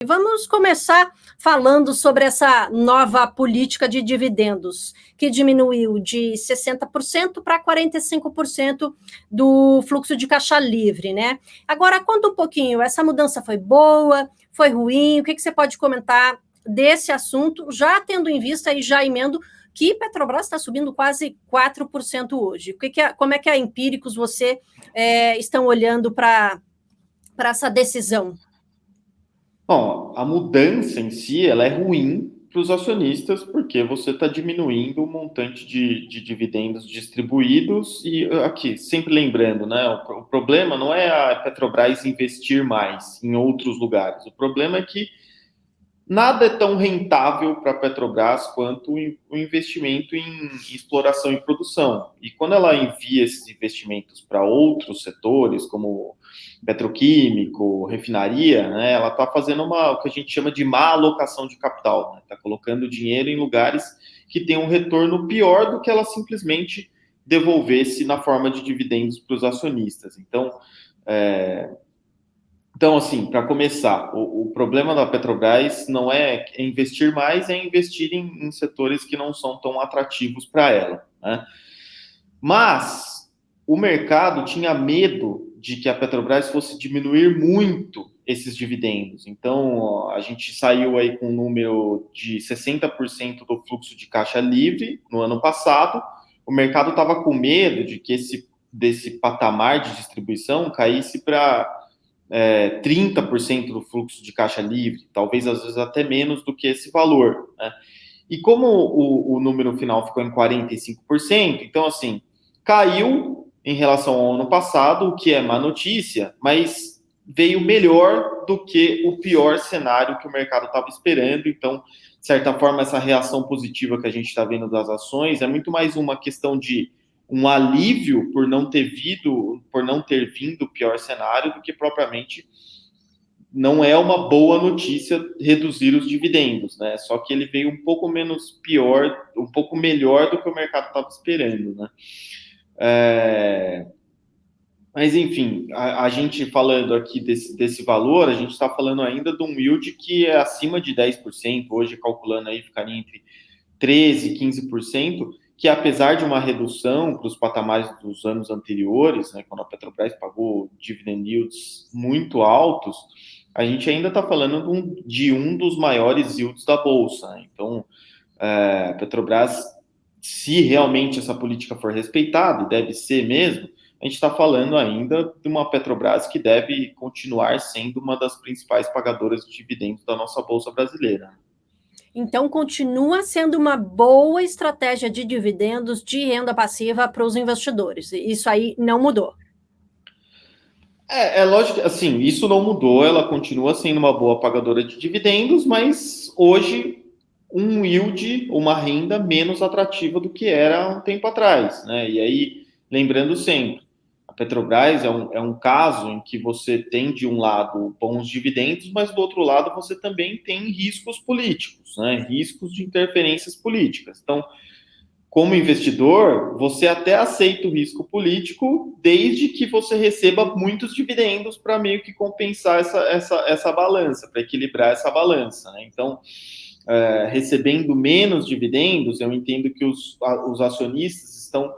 Vamos começar falando sobre essa nova política de dividendos, que diminuiu de 60% para 45% do fluxo de caixa livre, né? Agora, conta um pouquinho, essa mudança foi boa, foi ruim? O que você pode comentar desse assunto, já tendo em vista e já emendo que Petrobras está subindo quase 4% hoje? Como é que a Empíricos você estão olhando para essa decisão? Bom, a mudança em si ela é ruim para os acionistas porque você está diminuindo o montante de dividendos distribuídos e aqui, sempre lembrando, né? O problema não é a Petrobras investir mais em outros lugares. O problema é que nada é tão rentável para a Petrobras quanto o investimento em exploração e produção. E quando ela envia esses investimentos para outros setores, como petroquímico, refinaria, né, ela está fazendo o que a gente chama de má alocação de capital. Está colocando dinheiro em lugares que têm um retorno pior do que ela simplesmente devolvesse na forma de dividendos para os acionistas. Então, assim, para começar, o problema da Petrobras não é investir mais, é investir em setores que não são tão atrativos para ela, né? Mas o mercado tinha medo de que a Petrobras fosse diminuir muito esses dividendos. Então, a gente saiu aí com um número de 60% do fluxo de caixa livre no ano passado. O mercado estava com medo de que desse patamar de distribuição caísse para 30% do fluxo de caixa livre, talvez às vezes até menos do que esse valor, né? E como o número final ficou em 45%, então assim, caiu em relação ao ano passado, o que é má notícia, mas veio melhor do que o pior cenário que o mercado estava esperando. Então, de certa forma, essa reação positiva que a gente está vendo das ações é muito mais uma questão de um alívio por não ter vindo o pior cenário do que propriamente não é uma boa notícia reduzir os dividendos, né? Só que ele veio um pouco menos pior, um pouco melhor do que o mercado estava esperando, né? Mas, enfim, a gente falando aqui desse valor, a gente está falando ainda de um yield que é acima de 10%, hoje calculando aí ficaria entre 13% e 15%, que apesar de uma redução para os patamares dos anos anteriores, né, quando a Petrobras pagou dividend yields muito altos, a gente ainda está falando de um dos maiores yields da Bolsa, né? Então, a Petrobras, se realmente essa política for respeitada, e deve ser mesmo, a gente está falando ainda de uma Petrobras que deve continuar sendo uma das principais pagadoras de dividendos da nossa Bolsa brasileira. Então, continua sendo uma boa estratégia de dividendos de renda passiva para os investidores. Isso aí não mudou. É lógico que, assim, isso não mudou, ela continua sendo uma boa pagadora de dividendos, mas hoje um yield, uma renda menos atrativa do que era um tempo atrás, né? E aí, lembrando sempre, a Petrobras é um caso em que você tem, de um lado, bons dividendos, mas do outro lado você também tem riscos políticos, né? Riscos de interferências políticas. Então, como investidor, você até aceita o risco político desde que você receba muitos dividendos para meio que compensar essa balança, para equilibrar essa balança, né? Então, recebendo menos dividendos, eu entendo que os acionistas estão,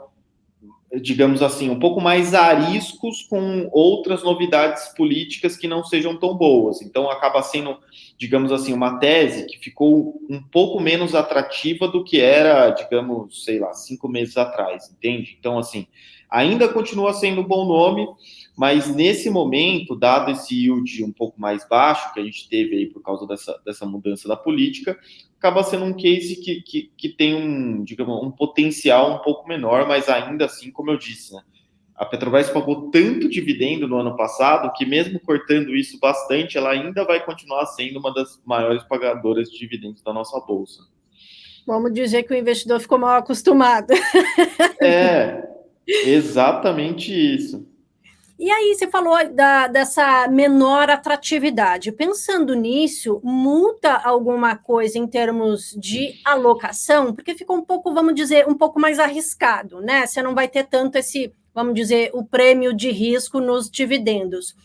digamos assim, um pouco mais ariscos com outras novidades políticas que não sejam tão boas. Então, acaba sendo, digamos assim, uma tese que ficou um pouco menos atrativa do que era, digamos, sei lá, 5 meses atrás, entende? Então, assim, ainda continua sendo um bom nome, mas nesse momento, dado esse yield um pouco mais baixo que a gente teve aí por causa dessa mudança da política, acaba sendo um case que tem digamos, um potencial um pouco menor, mas ainda assim, como eu disse, né, a Petrobras pagou tanto dividendo no ano passado que, mesmo cortando isso bastante, ela ainda vai continuar sendo uma das maiores pagadoras de dividendos da nossa bolsa. Vamos dizer que o investidor ficou mal acostumado. É, exatamente isso. E aí, você falou dessa menor atratividade. Pensando nisso, muda alguma coisa em termos de alocação? Porque ficou um pouco, vamos dizer, um pouco mais arriscado, né? Você não vai ter tanto esse vamos dizer, o prêmio de risco nos dividendos.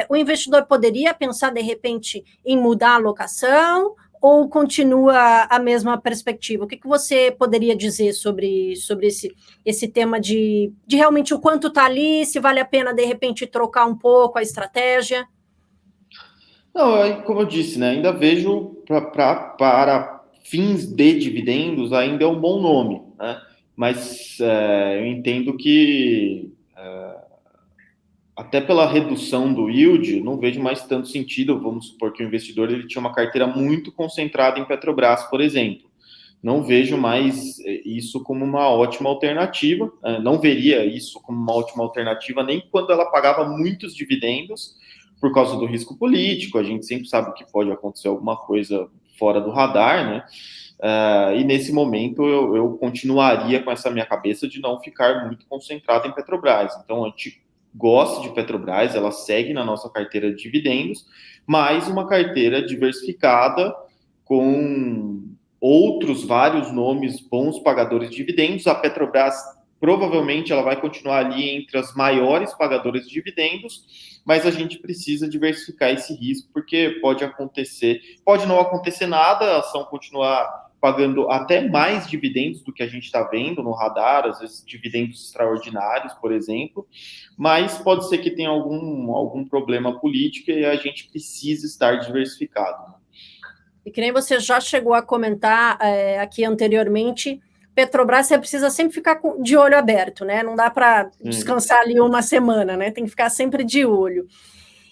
O investidor poderia pensar, de repente, em mudar a alocação ou continua a mesma perspectiva? O que você poderia dizer sobre esse tema de realmente o quanto está ali, se vale a pena, de repente, trocar um pouco a estratégia? Não, como eu disse, né, ainda vejo para fins de dividendos ainda é um bom nome, né? Mas eu entendo que até pela redução do yield, não vejo mais tanto sentido. Vamos supor que o investidor ele tinha uma carteira muito concentrada em Petrobras, por exemplo. Não vejo mais isso como uma ótima alternativa. Não veria isso como uma ótima alternativa nem quando ela pagava muitos dividendos por causa do risco político. A gente sempre sabe que pode acontecer alguma coisa fora do radar, né? E nesse momento eu continuaria com essa minha cabeça de não ficar muito concentrado em Petrobras. Então, a gente gosta de Petrobras, ela segue na nossa carteira de dividendos, mas uma carteira diversificada com outros vários nomes bons pagadores de dividendos. A Petrobras provavelmente ela vai continuar ali entre as maiores pagadoras de dividendos, mas a gente precisa diversificar esse risco, porque pode acontecer, pode não acontecer nada, a ação continuar pagando até mais dividendos do que a gente está vendo no radar, às vezes dividendos extraordinários, por exemplo, mas pode ser que tenha algum problema político e a gente precisa estar diversificado. E que nem você já chegou a comentar aqui anteriormente, Petrobras você precisa sempre ficar de olho aberto, né? Não dá para descansar ali uma semana, né? Tem que ficar sempre de olho.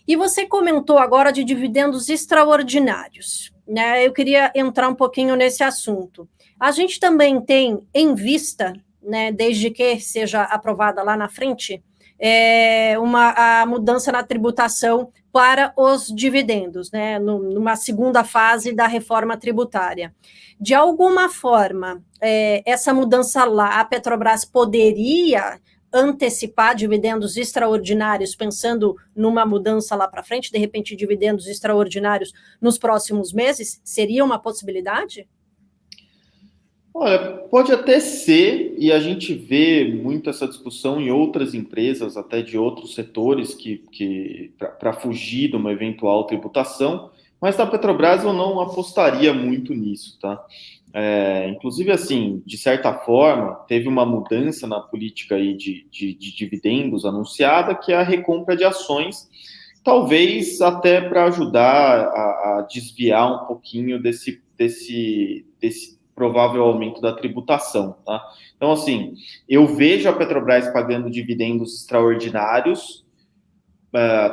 E você comentou agora de dividendos extraordinários, né? Eu queria entrar um pouquinho nesse assunto. A gente também tem em vista, né, desde que seja aprovada lá na frente, a mudança na tributação para os dividendos, né, numa segunda fase da reforma tributária. De alguma forma, essa mudança lá, a Petrobras poderia antecipar dividendos extraordinários, pensando numa mudança lá para frente, de repente dividendos extraordinários nos próximos meses, seria uma possibilidade? Olha, pode até ser, e a gente vê muito essa discussão em outras empresas, até de outros setores, que para fugir de uma eventual tributação, mas na Petrobras eu não apostaria muito nisso, tá? Inclusive, assim, de certa forma, teve uma mudança na política aí de dividendos anunciada, que é a recompra de ações, talvez até para ajudar a desviar um pouquinho desse provável aumento da tributação, tá? Então, assim, eu vejo a Petrobras pagando dividendos extraordinários,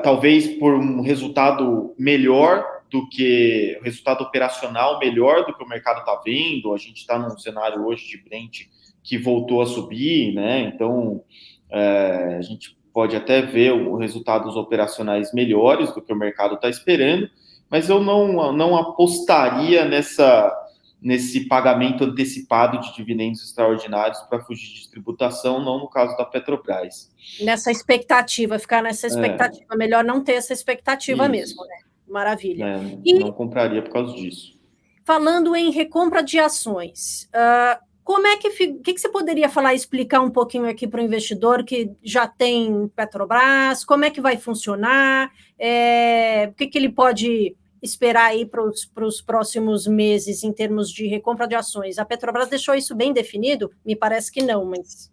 talvez por um resultado melhor do que o resultado operacional melhor do que o mercado está vendo. A gente está num cenário hoje de Brent que voltou a subir, né? Então, a gente pode até ver resultados operacionais melhores do que o mercado está esperando, mas eu não apostaria nesse pagamento antecipado de dividendos extraordinários para fugir de tributação, não no caso da Petrobras. Nessa expectativa, ficar nessa expectativa, melhor não ter essa expectativa mesmo, né? Maravilha. Não compraria por causa disso. Falando em recompra de ações, como é que você poderia falar, explicar um pouquinho aqui para o investidor que já tem Petrobras, como é que vai funcionar, o que ele pode esperar aí para os próximos meses em termos de recompra de ações? A Petrobras deixou isso bem definido? Me parece que não, mas...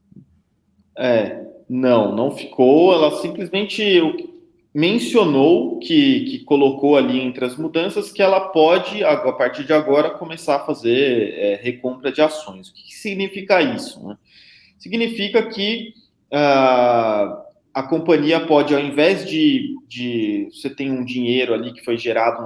Não ficou. Ela simplesmente mencionou que colocou ali entre as mudanças que ela pode, a partir de agora, começar a fazer recompra de ações. O que significa isso, né? Significa que a companhia pode, ao invés de você tem um dinheiro ali que foi gerado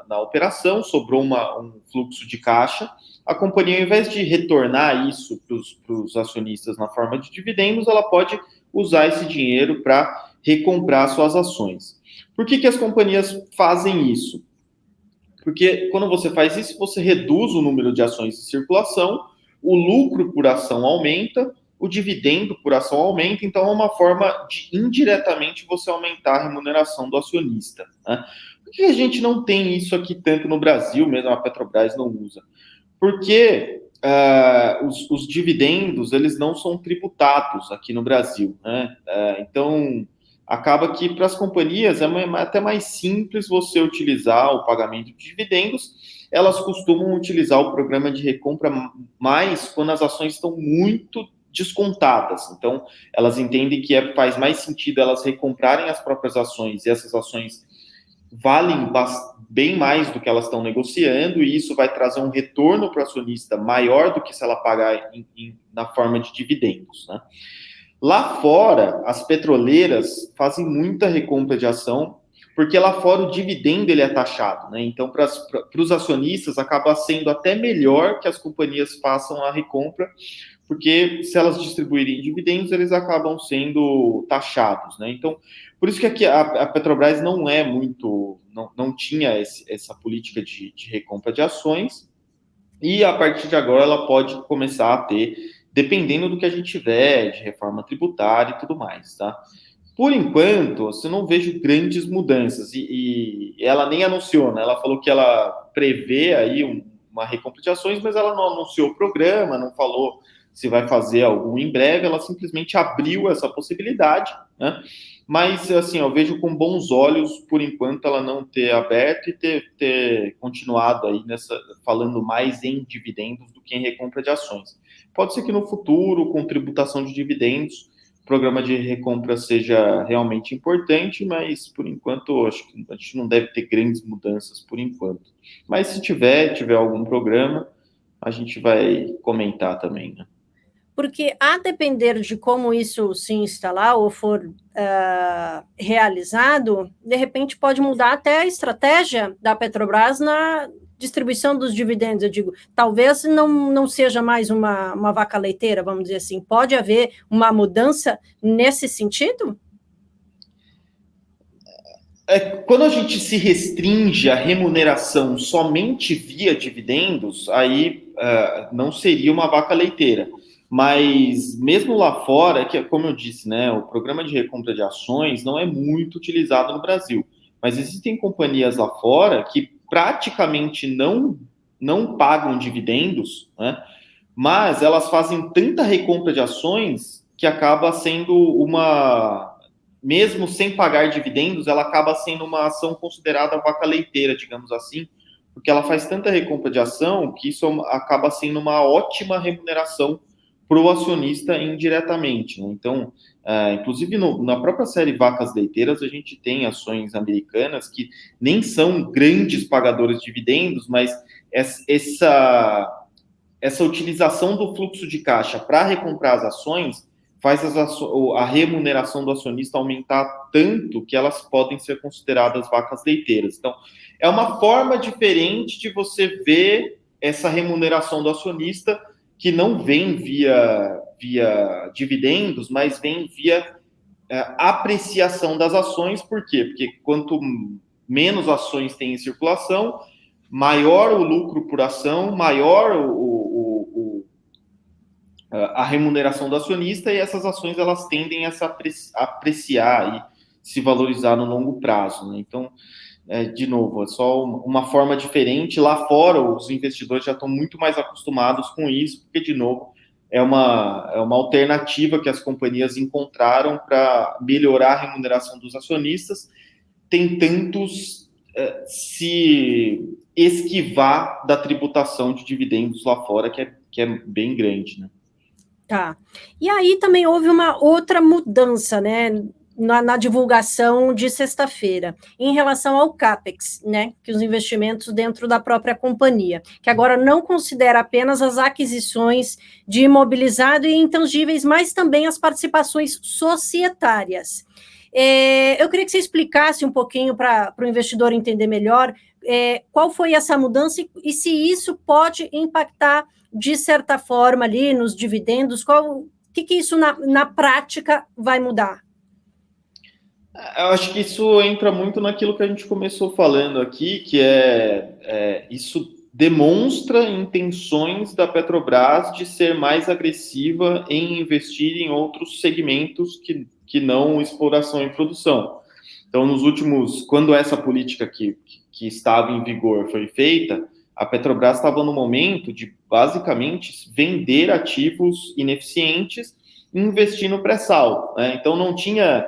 na operação, sobrou um fluxo de caixa, a companhia, ao invés de retornar isso para os acionistas na forma de dividendos, ela pode usar esse dinheiro para recomprar suas ações. Por que as companhias fazem isso? Porque quando você faz isso, você reduz o número de ações em circulação, o lucro por ação aumenta, o dividendo por ação aumenta, então é uma forma de indiretamente você aumentar a remuneração do acionista, né? Por que a gente não tem isso aqui tanto no Brasil, mesmo a Petrobras não usa? Porque os dividendos, eles não são tributados aqui no Brasil, né? Então, acaba que para as companhias é até mais simples você utilizar o pagamento de dividendos. Elas costumam utilizar o programa de recompra mais quando as ações estão muito descontadas. Então, elas entendem que faz mais sentido elas recomprarem as próprias ações, e essas ações valem bem mais do que elas estão negociando, e isso vai trazer um retorno para o acionista maior do que se ela pagar na forma de dividendos, né? Lá fora, as petroleiras fazem muita recompra de ação, porque lá fora o dividendo ele é taxado, né? Então, para os acionistas, acaba sendo até melhor que as companhias façam a recompra, porque se elas distribuírem dividendos, eles acabam sendo taxados, né? Então, por isso que aqui a Petrobras não é muito, não tinha essa política de recompra de ações, e a partir de agora ela pode começar a ter, dependendo do que a gente tiver, de reforma tributária e tudo mais, tá? Por enquanto, você não vejo grandes mudanças, e ela nem anunciou, né? Ela falou que ela prevê aí uma recompra de ações, mas ela não anunciou o programa, não falou se vai fazer algum em breve, ela simplesmente abriu essa possibilidade, né? Mas, assim, eu vejo com bons olhos, por enquanto, ela não ter aberto e ter continuado aí falando mais em dividendos do que em recompra de ações. Pode ser que no futuro, com tributação de dividendos, o programa de recompra seja realmente importante, mas, por enquanto, acho que a gente não deve ter grandes mudanças por enquanto. Mas se tiver algum programa, a gente vai comentar também, né? Porque, a depender de como isso se instalar ou for realizado, de repente pode mudar até a estratégia da Petrobras na distribuição dos dividendos. Eu digo, talvez não seja mais uma vaca leiteira, vamos dizer assim. Pode haver uma mudança nesse sentido? Quando a gente se restringe a remuneração somente via dividendos, aí não seria uma vaca leiteira. Mas mesmo lá fora, que como eu disse, né, o programa de recompra de ações não é muito utilizado no Brasil. Mas existem companhias lá fora que praticamente não pagam dividendos, né, mas elas fazem tanta recompra de ações que acaba sendo mesmo sem pagar dividendos, ela acaba sendo uma ação considerada vaca leiteira, digamos assim, porque ela faz tanta recompra de ação que isso acaba sendo uma ótima remuneração para o acionista indiretamente, né? Então, inclusive na própria série Vacas Leiteiras, a gente tem ações americanas que nem são grandes pagadores de dividendos, mas essa utilização do fluxo de caixa para recomprar as ações faz a remuneração do acionista aumentar tanto que elas podem ser consideradas vacas leiteiras. Então, é uma forma diferente de você ver essa remuneração do acionista, que não vem via dividendos, mas vem via apreciação das ações. Por quê? Porque quanto menos ações tem em circulação, maior o lucro por ação, maior a remuneração do acionista, e essas ações elas tendem a se apreciar e se valorizar no longo prazo, né? Então, de novo, é só uma forma diferente. Lá fora, os investidores já estão muito mais acostumados com isso, porque, de novo, é uma alternativa que as companhias encontraram para melhorar a remuneração dos acionistas, tentando se esquivar da tributação de dividendos lá fora, que é bem grande, né? Tá. E aí também houve uma outra mudança, né, na divulgação de sexta-feira, em relação ao CAPEX, né, que os investimentos dentro da própria companhia, que agora não considera apenas as aquisições de imobilizado e intangíveis, mas também as participações societárias. Eu queria que você explicasse um pouquinho para o investidor entender melhor qual foi essa mudança e se isso pode impactar de certa forma ali nos dividendos, o que isso na prática vai mudar? Eu acho que isso entra muito naquilo que a gente começou falando aqui, que isso demonstra intenções da Petrobras de ser mais agressiva em investir em outros segmentos que não exploração e produção. Então, quando essa política que estava em vigor foi feita, a Petrobras estava no momento de, basicamente, vender ativos ineficientes e investir no pré-sal, né? Então, não tinha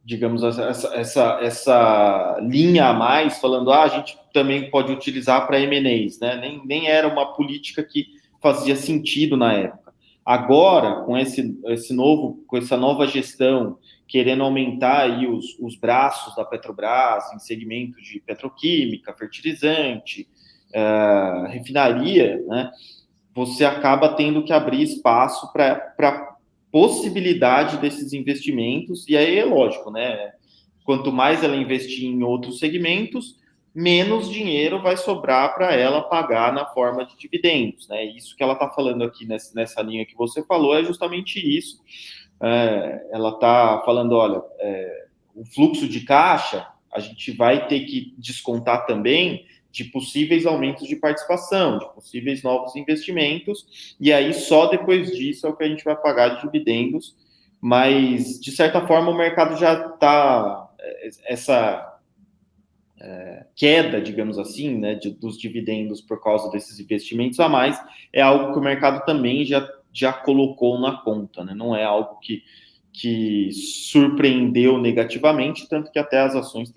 digamos, essa linha a mais, falando, a gente também pode utilizar para M&As, né? Nem era uma política que fazia sentido na época. Agora, com com essa nova gestão, querendo aumentar aí os braços da Petrobras em segmento de petroquímica, fertilizante, refinaria, né? Você acaba tendo que abrir espaço para possibilidade desses investimentos, e aí é lógico, né? Quanto mais ela investir em outros segmentos, menos dinheiro vai sobrar para ela pagar na forma de dividendos, né? Isso que ela está falando aqui nessa linha que você falou é justamente isso. Ela está falando, olha, o fluxo de caixa, a gente vai ter que descontar também de possíveis aumentos de participação, de possíveis novos investimentos, e aí só depois disso é o que a gente vai pagar de dividendos, mas, de certa forma, o mercado já está... Essa queda, digamos assim, né, dos dividendos por causa desses investimentos a mais, é algo que o mercado também já colocou na conta, né? Não é algo que surpreendeu negativamente, tanto que até as ações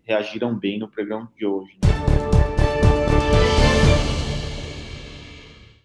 reagiram bem no programa de hoje.